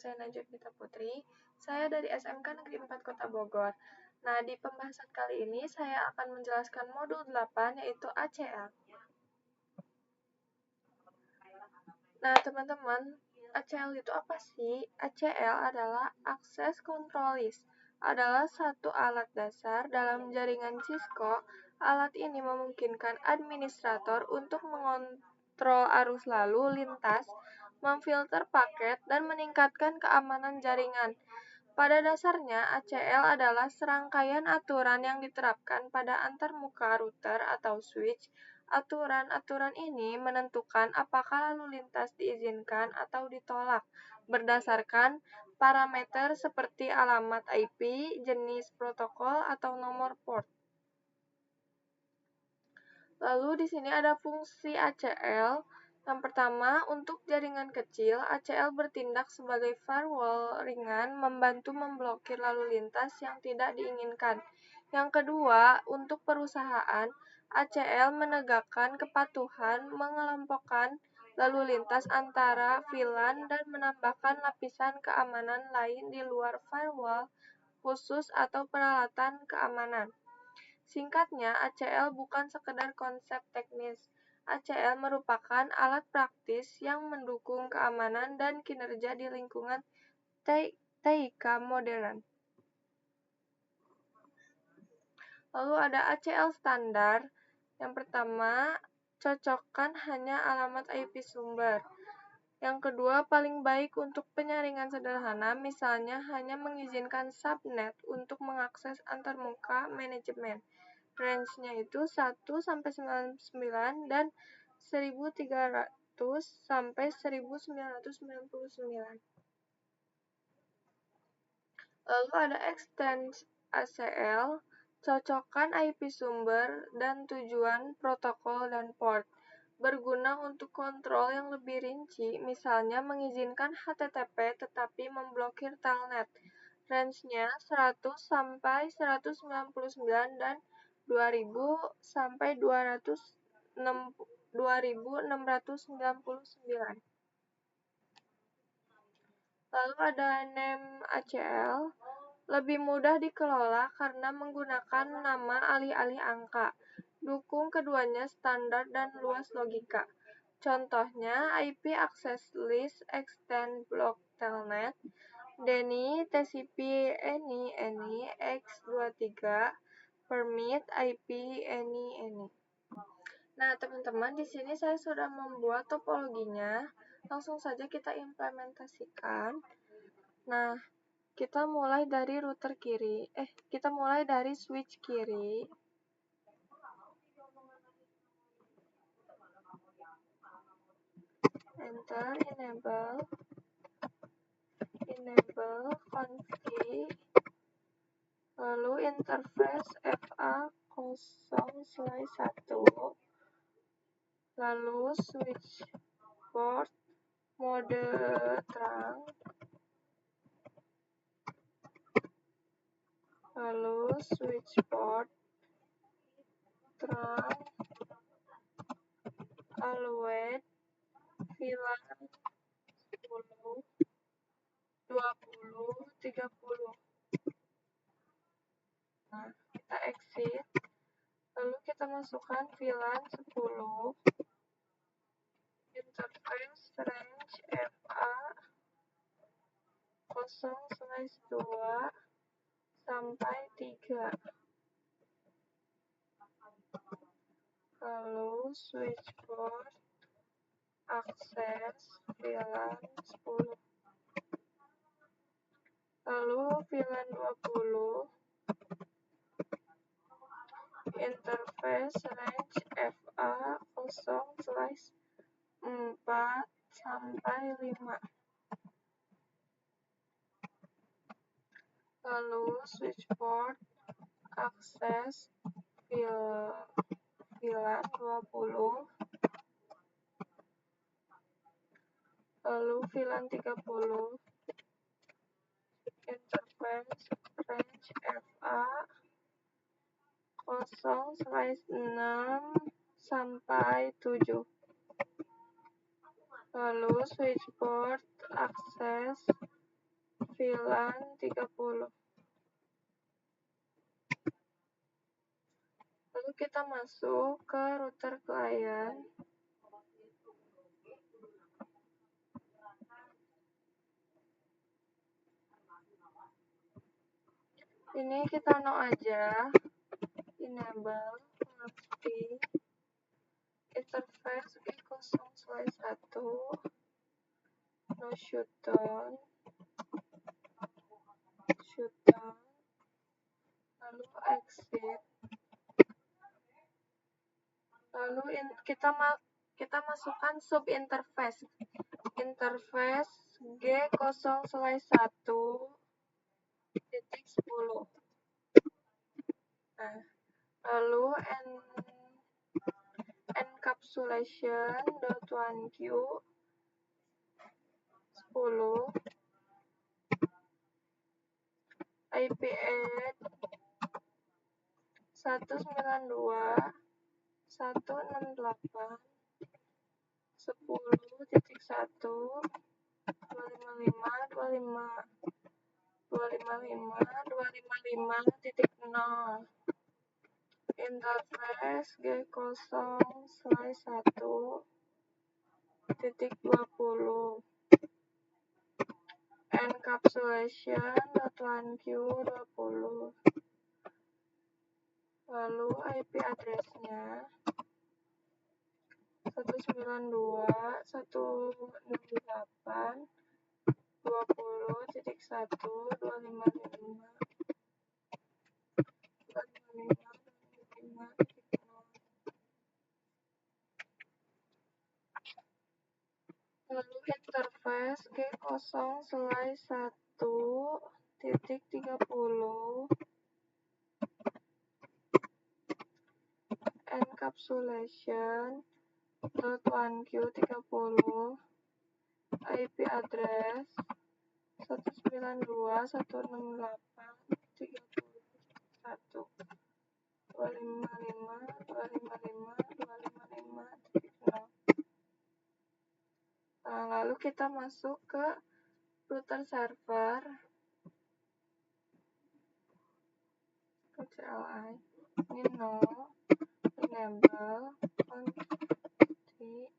saya Najwa Gita Putri. Saya dari SMK Negeri 4 Kota Bogor. Nah, di pembahasan kali ini saya akan menjelaskan modul 8 yaitu ACL. Nah, teman-teman, ACL itu apa sih? ACL adalah Access Control List. Adalah satu alat dasar dalam jaringan Cisco. Alat ini memungkinkan administrator untuk mengontrol arus lalu lintas, memfilter paket, dan meningkatkan keamanan jaringan. Pada dasarnya, ACL adalah serangkaian aturan yang diterapkan pada antarmuka router atau switch. Aturan-aturan ini menentukan apakah lalu lintas diizinkan atau ditolak berdasarkan parameter seperti alamat IP, jenis protokol, atau nomor port. Lalu di sini ada fungsi ACL. Yang pertama, untuk jaringan kecil, ACL bertindak sebagai firewall ringan membantu memblokir lalu lintas yang tidak diinginkan. Yang kedua, untuk perusahaan, ACL menegakkan kepatuhan, mengelompokkan lalu lintas antara VLAN dan menambahkan lapisan keamanan lain di luar firewall khusus atau peralatan keamanan. Singkatnya, ACL bukan sekedar konsep teknis. ACL merupakan alat praktis yang mendukung keamanan dan kinerja di lingkungan TIK modern. Lalu ada ACL standar. Yang pertama, cocokkan hanya alamat IP sumber. Yang kedua, paling baik untuk penyaringan sederhana, misalnya hanya mengizinkan subnet untuk mengakses antarmuka manajemen. Range-nya itu 1-99 dan 1300-1999. Lalu ada extend ACL, cocokkan IP sumber dan tujuan protokol dan port. Berguna untuk kontrol yang lebih rinci, misalnya mengizinkan HTTP tetapi memblokir telnet. Range-nya 100-199 dan 2699. Lalu ada name ACL, lebih mudah dikelola karena menggunakan nama alih-alih angka. Dukung keduanya standar dan luas logika. Contohnya IP Access List Extend Block Telnet, DNI TCP any X23 Permit IP any. Nah, teman-teman, di sini saya sudah membuat topologinya. Langsung saja kita implementasikan. Nah, kita mulai dari router kiri. Kita mulai dari switch kiri. Enter, enable config, lalu interface FA0/1, lalu switch port mode terang, lalu switch port terang, always VLAN 10, 20, 30. Nah, kita exit, lalu kita masukkan VLAN 10, interface range FA 0/2 sampai 3. Lalu switch port akses VLAN 10. Lalu VLAN 20, interface range FA 0/4 sampai 5. Lalu switch port akses VLAN 20. Lalu VLAN 30, interface range FA 0/6 sampai 7. Lalu switch port akses 9.30. Lalu kita masuk ke router klien. Ini kita no aja, enable multi interface G0/1 no shutdown, lalu exit, lalu kita masukkan sub interface G0/1.10. Nah, lalu encapsulation.1q 10, IP add 192.168.10.10.255.255.255.0 interface G0/1.20 encapsulation.1q 20, lalu IP address-nya 192.168.20.255.255.255.0. Lalu interface G0/1.30 encapsulation.1q 30 IP address 192.168.255.255.255.0. Nah, lalu kita masuk ke router server CLI. Ini no, enable, konfig,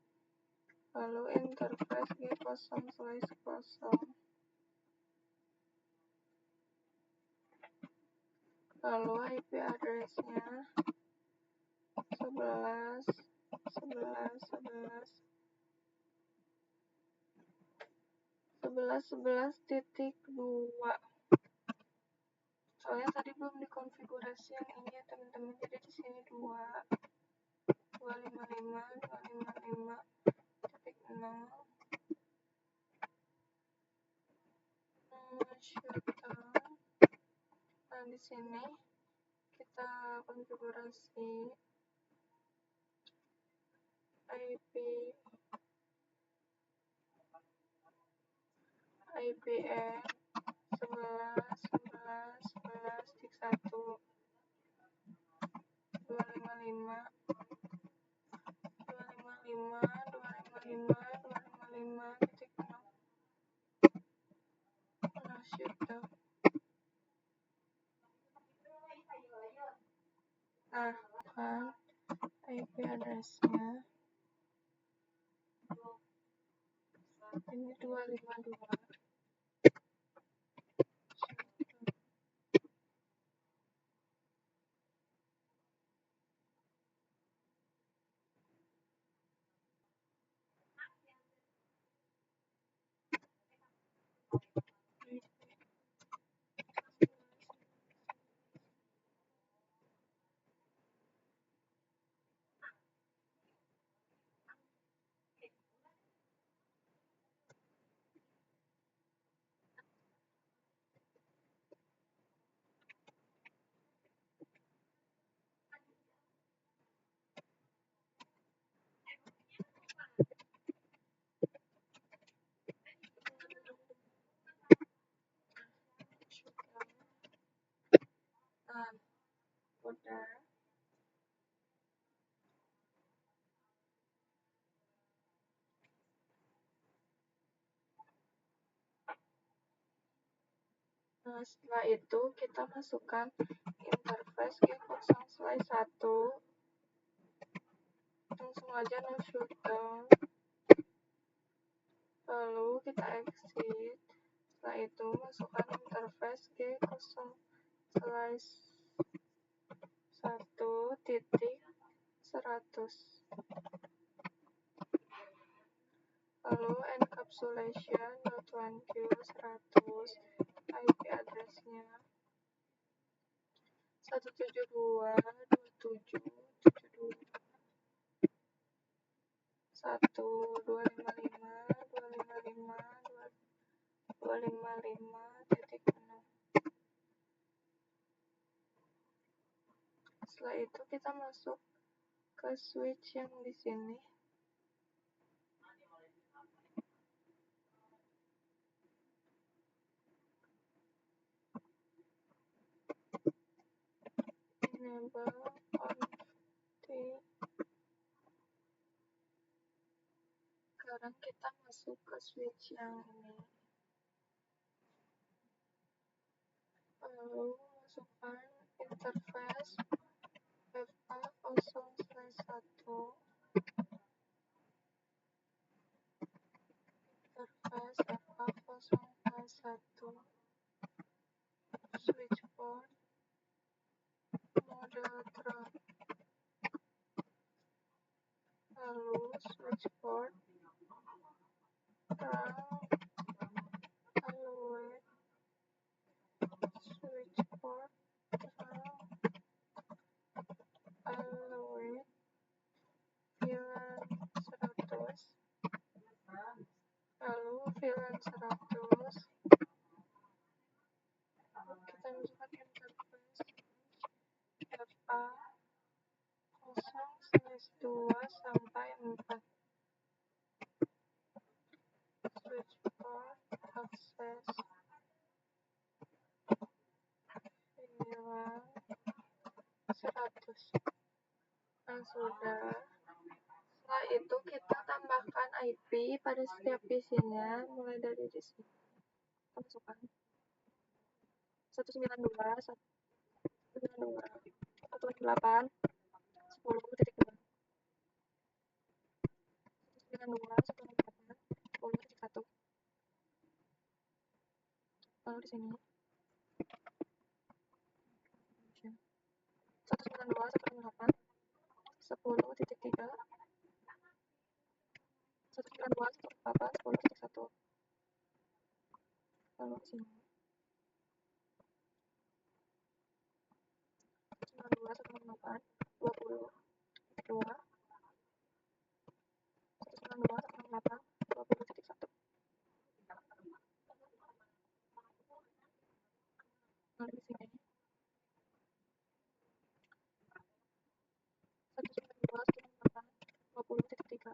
lalu interface G0/0, lalu IP address-nya 11.11.11.11.2. Soalnya tadi belum dikonfigurasi yang ini ya teman-teman, jadi di sini 255.255.0 shutdown. Nah, di sini kita konfigurasi IP add 11.11.11.1 255.255.255.0 shutdown. Nah, kan IP address-nya ini 252. Nah, setelah itu kita masukkan interface G0/1, langsung aja no shutdown, lalu kita exit. Setelah itu masukkan interface G0/1.100, lalu encapsulation.1q100, IP address-nya 172.168.1.1.1.1.255.255.255.255.6. Setelah itu kita masuk ke switch yang di sini. Enable on T. Sekarang kita masuk ke switch yang ini. Lalu masukkan interface FA0/1, interface FA0/1, switch port, mode trap, lalu switch port, terang, alloy, switch port, terang, alloy, VLAN 100, lalu VLAN 100, kita masukkan interface FA0/2-4, switch port, akses, VLAN 100. Nah, sudah. Setelah itu kita tambahkan IP pada setiap PC-nya, mulai dari di sini. Kita masukkan 192.168.10.2, 192.168.10.1, lalu di sini 192.168.10.3, 192.168.10.1, lalu di sini 192.168.20.2, 192.168.20.1, lalu di sini 192.168.20.3,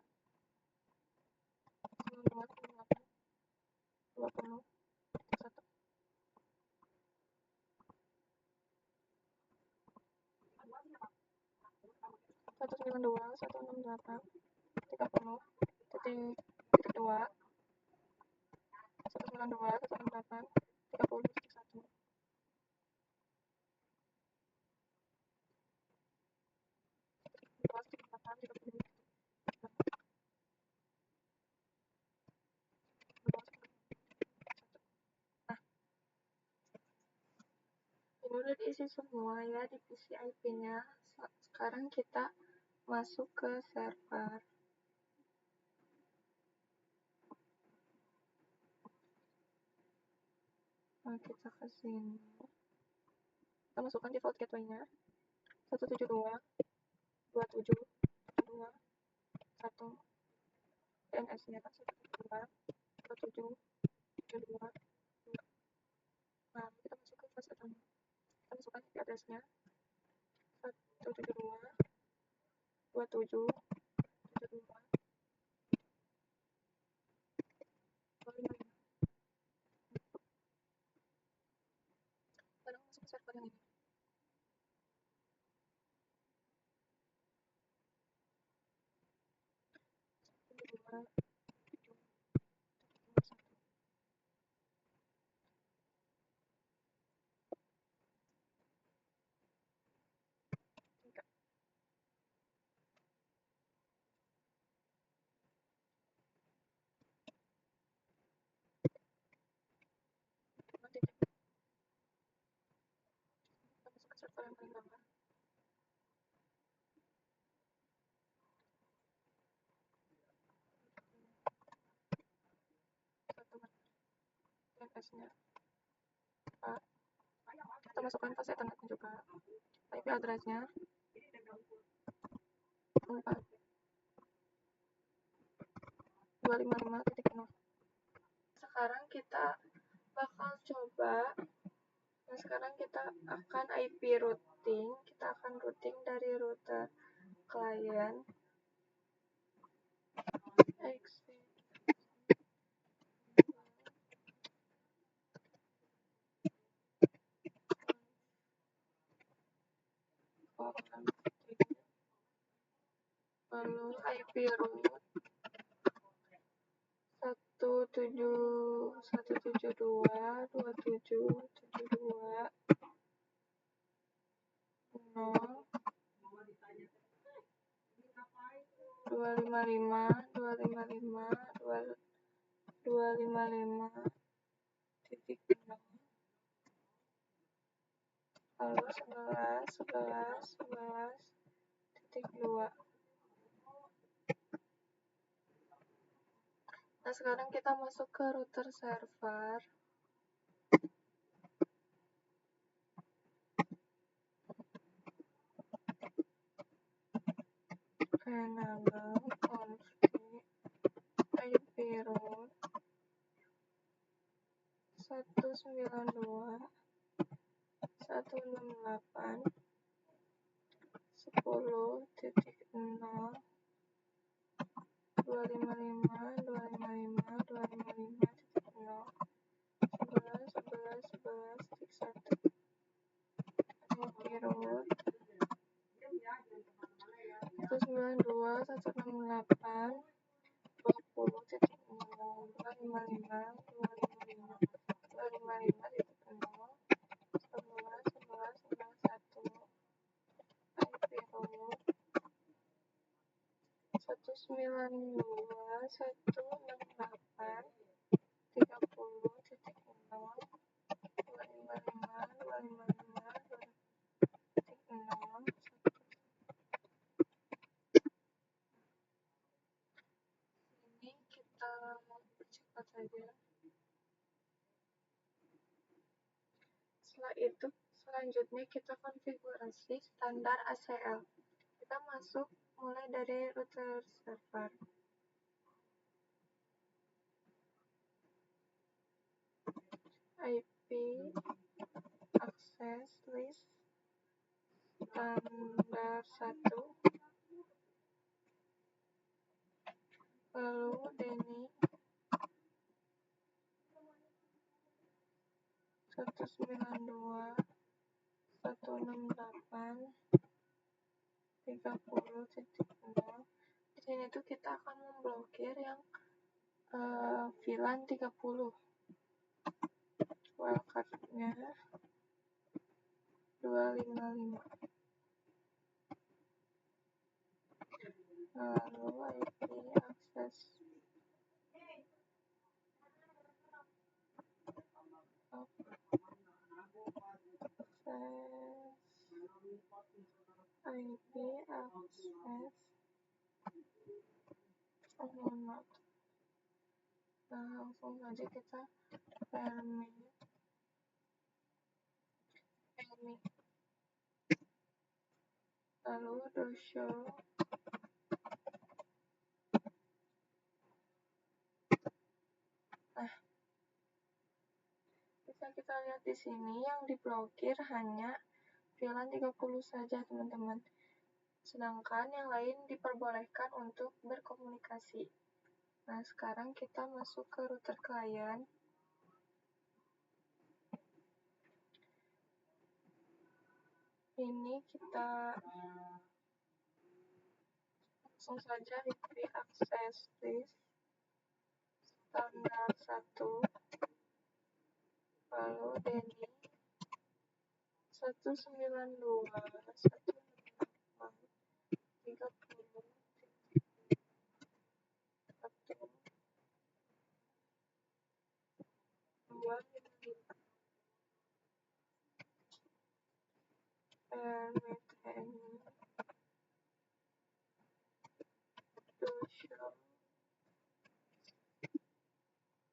192.168.20.1. Satu sembilan dua satu enam delapan 30.2, 192.168.30.1, ini udah diisi semua ya di PC IP-nya. Sekarang kita masuk ke server. Nah, kita ke sini. Kita masukkan default gateway-nya 172.27.2.1, DNS-nya kan 172.27.2. Nah, kita masuk ke flash account. Kita masukkan IP address-nya 172.27.2.2. Sekarang masuk ke server yang ini. server yang paling bawah. Satu DNS-nya Pak. Kita masukkan fase internetnya juga. IP address-nya 4.255.0. Sekarang kita bakal coba. Nah, sekarang kita akan IP routing. Kita akan routing dari router klien lalu IP root 172.168.255.255.255.0 lalu 11.11.11.2. Nah, sekarang kita masuk ke router server. Enable config IP root 192.168.10.255.255.255.255.0 11.11.11.11.1 IP root 192.168.30.255.255.255.0 ini kita percepat saja. Setelah itu, selanjutnya kita konfigurasi standar ACL. Kita masuk mulai dari router server. IP access list standar 1, lalu DNI 192.168.30.0. Di sini tuh kita akan memblokir yang VLAN 30. Wildcard-nya 255. Lalu IP access IP access mohon. Nah, langsung saja kita permit lalu do show. Nah, bisa kita lihat di sini yang diblokir hanya VLAN 30 saja, teman-teman. Sedangkan yang lain diperbolehkan untuk berkomunikasi. Nah, sekarang kita masuk ke router klien. Ini kita langsung saja IP access list standar 1, lalu DNI 192.168.30.255.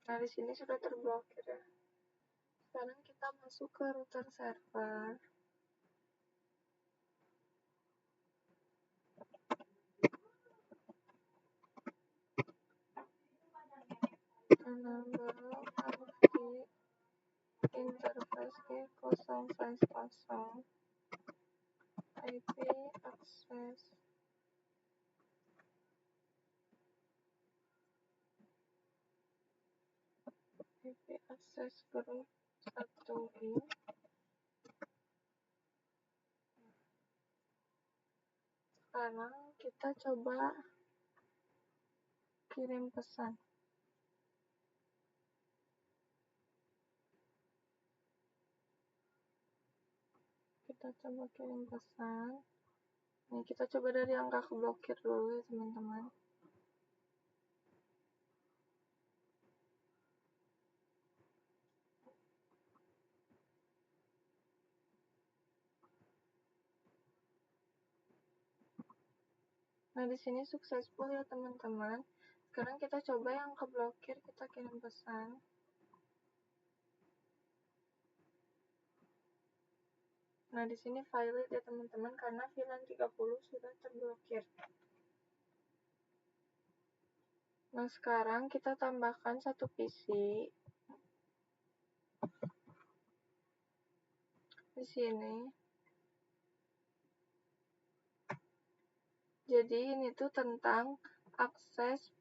Nah, di sini sudah terblokir ya. Sekarang kita masuk ke router server. Enable interface E0/0 IP access group 1 in. Sekarang kita coba kirim pesan. Kita coba kirim pesan. Nih, kita coba dari angka keblokir dulu ya teman-teman. Nah, di sini successful ya teman-teman. Sekarang kita coba yang keblokir, kita kirim pesan. Nah, di sini valid ya teman-teman karena VLAN 30 sudah terblokir. Nah, sekarang kita tambahkan satu PC. Di sini. Jadi ini tuh tentang akses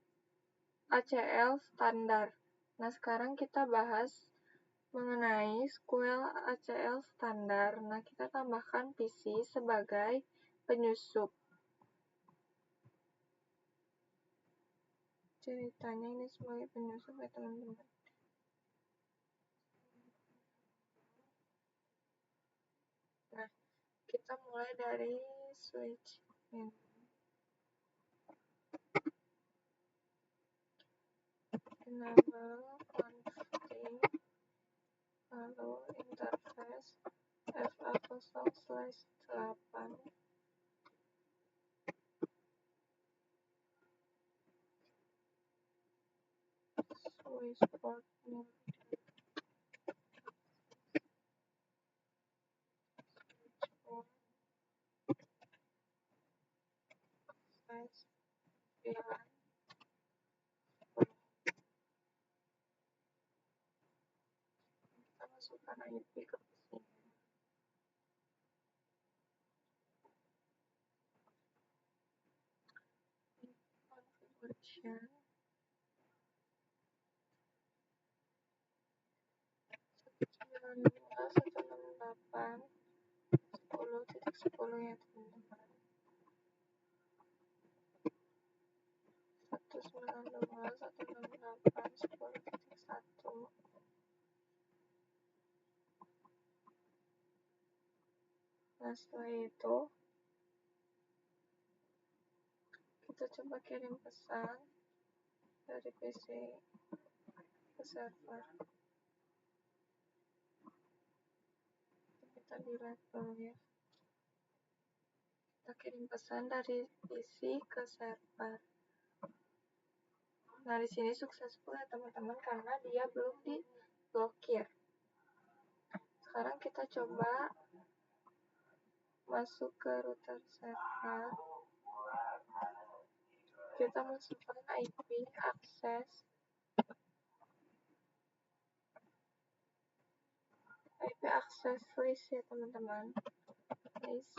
ACL standar. Nah, sekarang kita bahas mengenai SQL ACL standar. Nah, kita tambahkan PC sebagai penyusup. Ceritanya ini sebagai penyusup ya teman-teman. Nah, kita mulai dari switch in. Enable config, lalu interface FA0/8. Switch port new size VLAN. Kita masukkan IP ke sini. Configuration 192.168.10.10 ya teman-teman. 192.168.10.1. Nah, setelah itu kita coba kirim pesan dari PC ke server. Kita di level ya. Kita kirim pesan dari PC ke server. Nah, di sini successful ya teman-teman karena dia belum diblokir. Sekarang kita coba masuk ke router server. Kita masukkan IP access list ya teman-teman. List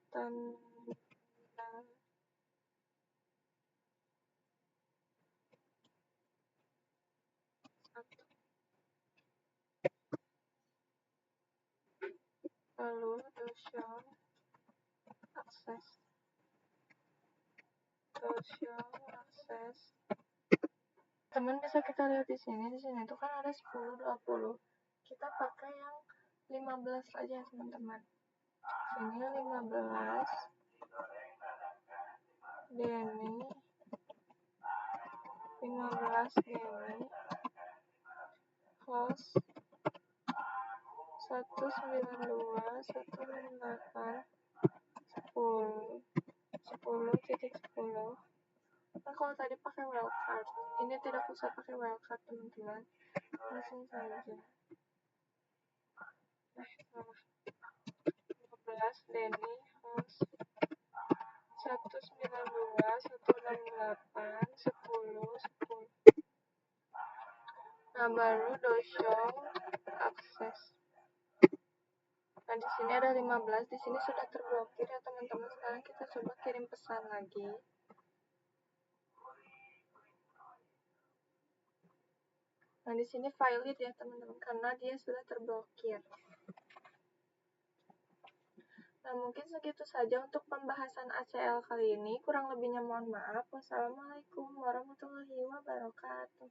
standar. Lalu show access. Teman bisa kita lihat di sini itu kan ada 10, 20. Kita pakai yang 15 aja teman-teman. Sini 15. Denny 15 Denny host 192.168.10.10.10. Nah, kalau tadi pakai wildcard, ini tidak usah pakai wildcard teman-teman, langsung saja. Salah. 15 Denny Hans 192 168 10 10. Nah, baru dosho akses. Nah, di sini ada 15, di sini sudah terblokir ya teman-teman. Sekarang kita coba kirim pesan lagi. Nah, di sini valid ya teman-teman karena dia sudah terblokir. Nah, mungkin segitu saja untuk pembahasan ACL kali ini. Kurang lebihnya mohon maaf. Wassalamualaikum warahmatullahi wabarakatuh.